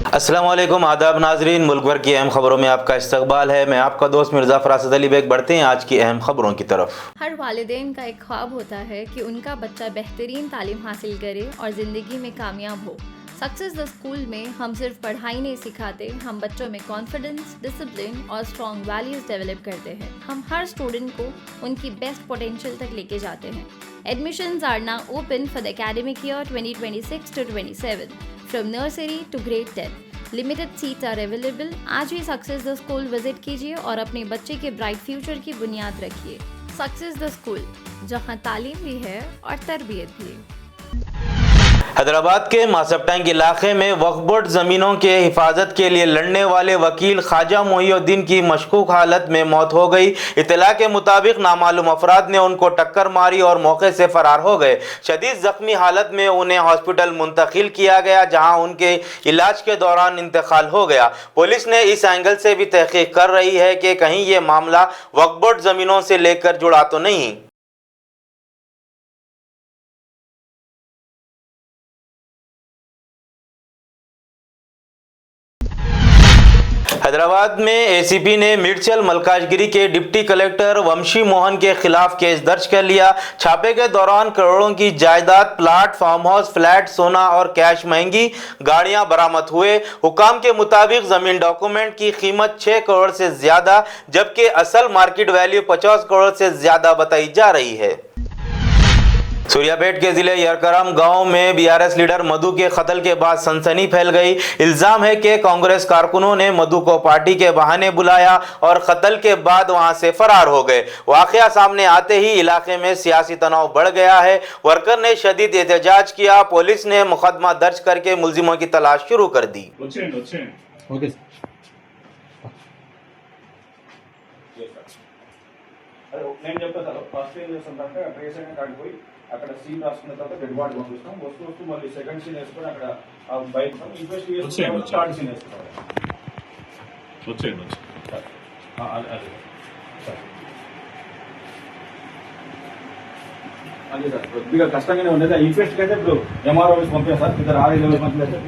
अस्सलाम वालेकुम, आदाब नाजरीन। मुल्क भर की अहम खबरों में आपका इस्तकबाल है। मैं आपका दोस्त मिर्ज़ा फरासत अली बेग। बढ़ते हैं आज की अहम खबरों की तरफ। हर वालिदैन का एक ख्वाब होता है कि उनका बच्चा बेहतरीन तालीम हासिल करे और ज़िंदगी में कामयाब हो। सक्सेस द स्कूल में हम सिर्फ पढ़ाई नहीं सिखाते, हम बच्चों में कॉन्फिडेंस, डिसिप्लिन और स्ट्रॉन्ग वैल्यूज़ डेवलप करते हैं। हम हर स्टूडेंट को उनकी बेस्ट पोटेंशियल तक लेके जाते हैं। Admissions are now open for the academic year 2026 to 27 from nursery to grade 10. Limited seats are available. आज ही सक्सेस द स्कूल विजिट कीजिए और अपने बच्चे के ब्राइट फ्यूचर की बुनियाद रखिए। सक्सेस द स्कूल, जहां तालीम भी है और तरबियत भी। हैदराबाद के मासब टैंक इलाके में वक्फ बोर्ड ज़मीनों के हिफाजत के लिए लड़ने वाले वकील ख्वाजा मोहिउद्दीन की मशकूक हालत में मौत हो गई। इत्तला के मुताबिक नामालूम अफराद ने उनको टक्कर मारी और मौके से फरार हो गए। शदीद जख्मी हालत में उन्हें हॉस्पिटल मुंतकिल किया गया, जहां उनके इलाज के दौरान इंतकाल हो गया। पुलिस ने इस एंगल से भी तहकीक कर रही है कि कहीं ये मामला वक्फ बोर्ड ज़मीनों से लेकर जुड़ा तो नहीं। हैदराबाद में एसीपी ने मिर्चल मलकाजगिरी के डिप्टी कलेक्टर वंशी मोहन के खिलाफ केस दर्ज कर लिया। छापे के दौरान करोड़ों की जायदाद, प्लाट, फार्म हाउस, फ्लैट, सोना और कैश, महंगी गाड़ियां बरामद हुए। हुकाम के मुताबिक जमीन डॉक्यूमेंट की कीमत 6 करोड़ से ज्यादा, जबकि असल मार्केट वैल्यू 50 करोड़ से ज्यादा बताई जा रही है। सूर्यापेट के जिले यरकरम गांव में बीआरएस लीडर मधु के कत्ल के बाद सनसनी फैल गई। इल्जाम है कि कांग्रेस कारकुनों ने मधु को पार्टी के बहाने बुलाया और कत्ल के बाद वहां से फरार हो गए। वाकया सामने आते ही इलाके में सियासी तनाव बढ़ गया है। वर्कर ने शदीद एहतजाज किया। पुलिस ने मुकदमा दर्ज करके मुलजिमों की तलाश शुरू कर दी। అక్కడ సీన్ రాసుకున్న తర్వాత డెడ్ బాడీ పంపిస్తాం. వస్తూ మళ్ళీ సెకండ్ సీన్ వేసుకొని అక్కడ బయట ఇన్వెస్టిగేషన్ థర్డ్ సీన్ వేసుకుంటాం. అదే సార్ కొద్దిగా కష్టంగానే ఉండేది. ఇన్వెస్ట్ అయితే ఇప్పుడు ఎంఆర్ఓ పంపారు సార్. ఇద్దరు ఆర్ఐ లెవెల్ పంపించారు.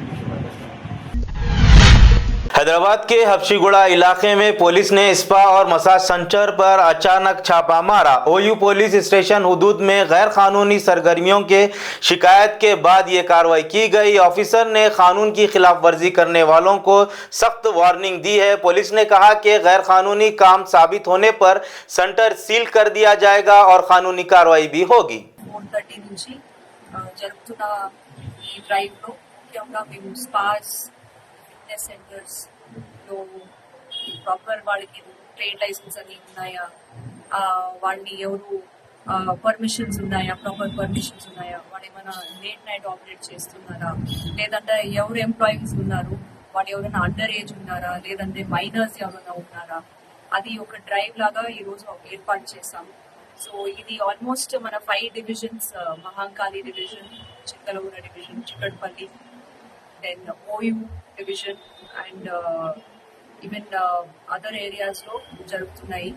हैदराबाद के हफ्शीगुड़ा इलाके में पुलिस ने स्पा और मसाज सेंटर पर अचानक छापा मारा। ओयू पुलिस स्टेशन हुदूद में गैर कानूनी सरगर्मियों के शिकायत के बाद ये कार्रवाई की गई। ऑफिसर ने कानून की खिलाफ वर्जी करने वालों को सख्त वार्निंग दी है। पुलिस ने कहा कि गैर कानूनी काम साबित होने पर सेंटर सील कर दिया जाएगा और कानूनी कार्रवाई भी होगी। 4:30 నుంచి జరుగుతున్న ఈ డ్రైవ్ లో ముఖ్యంగా మేము స్పాస్, ఫిట్నెస్ సెంటర్స్ లో ప్రాపర్ వాళ్ళకి ట్రేడ్ లైసెన్స్ అని ఉన్నాయా, వాళ్ళని ఎవరు పర్మిషన్స్ ఉన్నాయా, ప్రాపర్ పర్మిషన్స్ ఉన్నాయా, వాళ్ళు ఏమైనా లేట్ నైట్ ఆపరేట్ చేస్తున్నారా, లేదంటే ఎవరు ఎంప్లాయీస్ ఉన్నారు, వాళ్ళు ఎవరైనా అండర్ ఏజ్ ఉన్నారా, లేదంటే మైనర్స్ ఎవరైనా ఉన్నారా, అది ఒక డ్రైవ్ లాగా ఈరోజు ఏర్పాటు చేశాము. సో ఇది ఆల్మోస్ట్ మన 5 divisions, Mahankali division, Chikkalura division, Chikkadpally, then OU division and even other areas లో జరుగుతున్నాయి.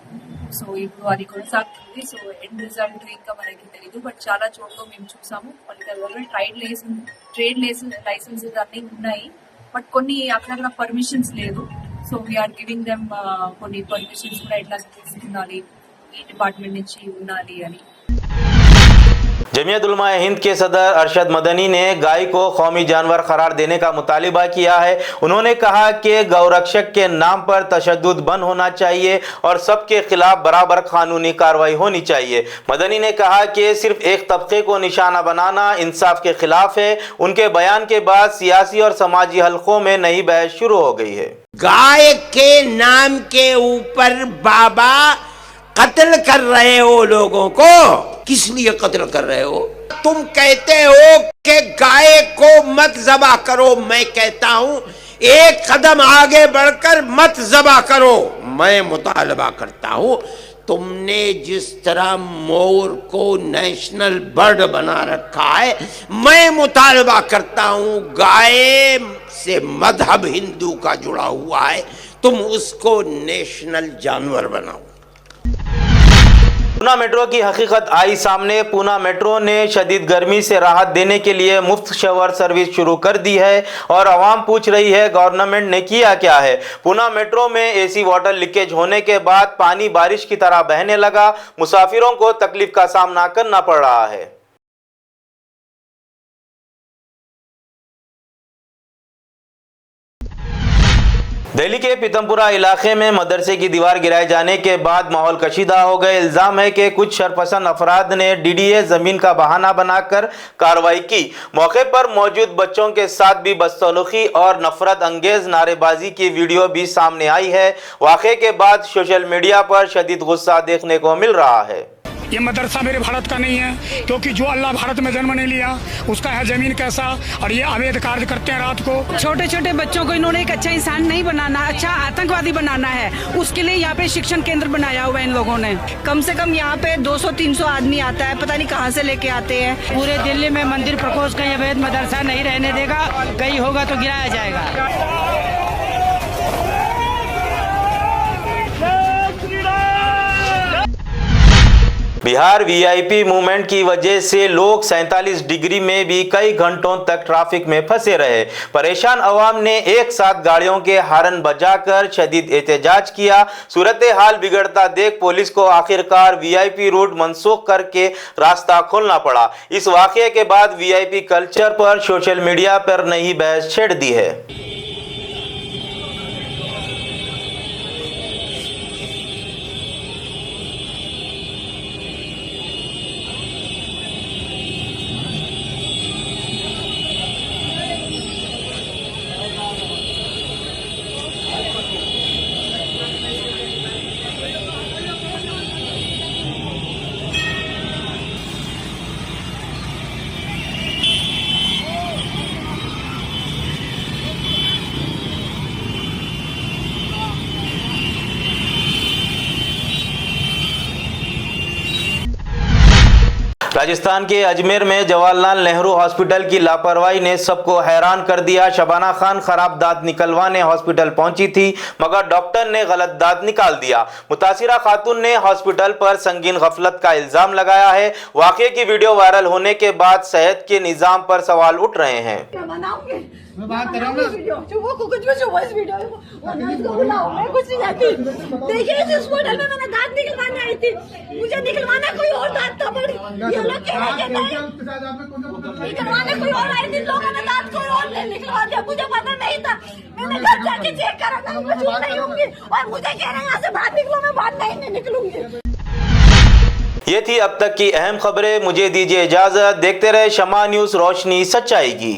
సో ఇప్పుడు అది కొనసాగుతుంది. సో ఎండ్ రిజల్ట్ ఇంకా మనకి తెలియదు, బట్ చాలా చోట్ల మేము చూసాము. వాళ్ళకి ఆల్రెడీ ట్రేడ్ లైసెన్స్ అన్నీ ఉన్నాయి, బట్ కొన్ని అక్కడ పర్మిషన్స్ లేదు. సో వీఆర్ గివింగ్ దెమ్ కొన్ని పర్మిషన్స్ కూడా ఎట్లా తీసుకుండాలి, ఈ డిపార్ట్మెంట్ నుంచి ఉండాలి అని. जमीयत उलमा हिंद के सदर अरशद मदनी ने गाय को कौमी जानवर करार देने का मुतालिबा किया है। उन्होंने कहा कि गौरक्षक के नाम पर तशद्दुद बंद होना चाहिए और सबके खिलाफ बराबर कानूनी कार्रवाई होनी चाहिए। मदनी ने कहा कि सिर्फ एक तबके को निशाना बनाना इंसाफ के खिलाफ है। उनके बयान के बाद सियासी और समाजी हलकों में नई बहस शुरू हो गई है। गाय के नाम के ऊपर बाबा कत्ल कर रहे हो लोगों को, किस लिए कत्ल कर रहे हो? तुम कहते हो कि गाय को मत ज़बा करो, मैं कहता हूं एक कदम आगे बढ़कर मत ज़बा करो। मैं मुतालबा करता हूं, तुमने जिस तरह मोर को नेशनल बर्ड बना रखा है, मैं मुतालबा करता हूं गाय से मजहब हिंदू का जुड़ा हुआ है, तुम उसको नेशनल जानवर बनाओ। पूना मेट्रो की हकीकत आई सामने। पूना मेट्रो ने शदीद गर्मी से राहत देने के लिए मुफ्त शावर सर्विस शुरू कर दी है और आवाम पूछ रही है गवर्नमेंट ने किया क्या है। पूना मेट्रो में एसी वाटर लीकेज होने के बाद पानी बारिश की तरह बहने लगा। मुसाफिरों को तकलीफ का सामना करना पड़ रहा है। दिल्ली के पीतमपुरा इलाके में मदरसे की दीवार गिराए जाने के बाद माहौल कशीदा हो गए। इल्जाम है कि कुछ शरपसंद अफराद ने डीडीए जमीन का बहाना बनाकर कार्रवाई की। मौके पर मौजूद बच्चों के साथ भी बदसलूकी और नफरत अंगेज नारेबाजी की वीडियो भी सामने आई है। वाक़े के बाद सोशल मीडिया पर शदीद गुस्सा देखने को मिल रहा है। ये मदरसा मेरे भारत का नहीं है, क्योंकि जो अल्लाह भारत में जन्म नहीं लिया उसका है जमीन कैसा, और ये अवैध कार्य करते हैं रात को। छोटे छोटे बच्चों को इन्होंने एक अच्छा इंसान नहीं बनाना, अच्छा आतंकवादी बनाना है। उसके लिए यहाँ पे शिक्षण केंद्र बनाया हुआ है इन लोगों ने। कम से कम यहाँ पे 200-300 आदमी आता है, पता नहीं कहाँ से लेके आते हैं। पूरे दिल्ली में मंदिर प्रकोष्ठ का अवैध मदरसा नहीं रहने देगा, कहीं होगा तो गिराया जाएगा। बिहार वीआईपी मूवमेंट की वजह से लोग 47 डिग्री में भी कई घंटों तक ट्रैफिक में फंसे रहे। परेशान अवाम ने एक साथ गाड़ियों के हॉर्न बजाकर शदीद एहतजाज किया। सूरत हाल बिगड़ता देख पुलिस को आखिरकार वीआईपी रूट मनसूख करके रास्ता खोलना पड़ा। इस वाकये के बाद वीआईपी कल्चर पर सोशल मीडिया पर नई बहस छेड़ दी है। राजस्थान के अजमेर में जवाहरलाल नेहरू हॉस्पिटल की लापरवाही ने सबको हैरान कर दिया। शबाना खान खराब दांत निकलवाने हॉस्पिटल पहुंची थी, मगर डॉक्टर ने गलत दांत निकाल दिया। मुतासिरा खातून ने हॉस्पिटल पर संगीन गफलत का इल्जाम लगाया है। वाकये की वीडियो वायरल होने के बाद सेहत के निजाम पर सवाल उठ रहे हैं। मैं बात कर रहा हूँ ना, कुछ भी चुप इस वीडियो को बुलाओ, मैं कुछ नहीं जानती। देखिए इस हॉस्पिटल में मैंने दांत निकलवाने आई थी, मुझे निकलवाना कोई और दांत था, बड़ी ये लोग कह रहे हैं निकलवाने कोई और आई थी, लोगों ने दांत कोई और निकलवा दिया, मुझे पता नहीं था। मैंने घर जाके चेक करा था, मैं चुप नहीं होंगी और मुझे कह रहे हैं यहाँ से बाहर निकलो, मैं बाहर नहीं निकलूंगी। ये थी अब तक की अहम खबरें। मुझे दीजिए इजाजत। देखते रहे शमा न्यूज़, रोशनी सच्चाई की।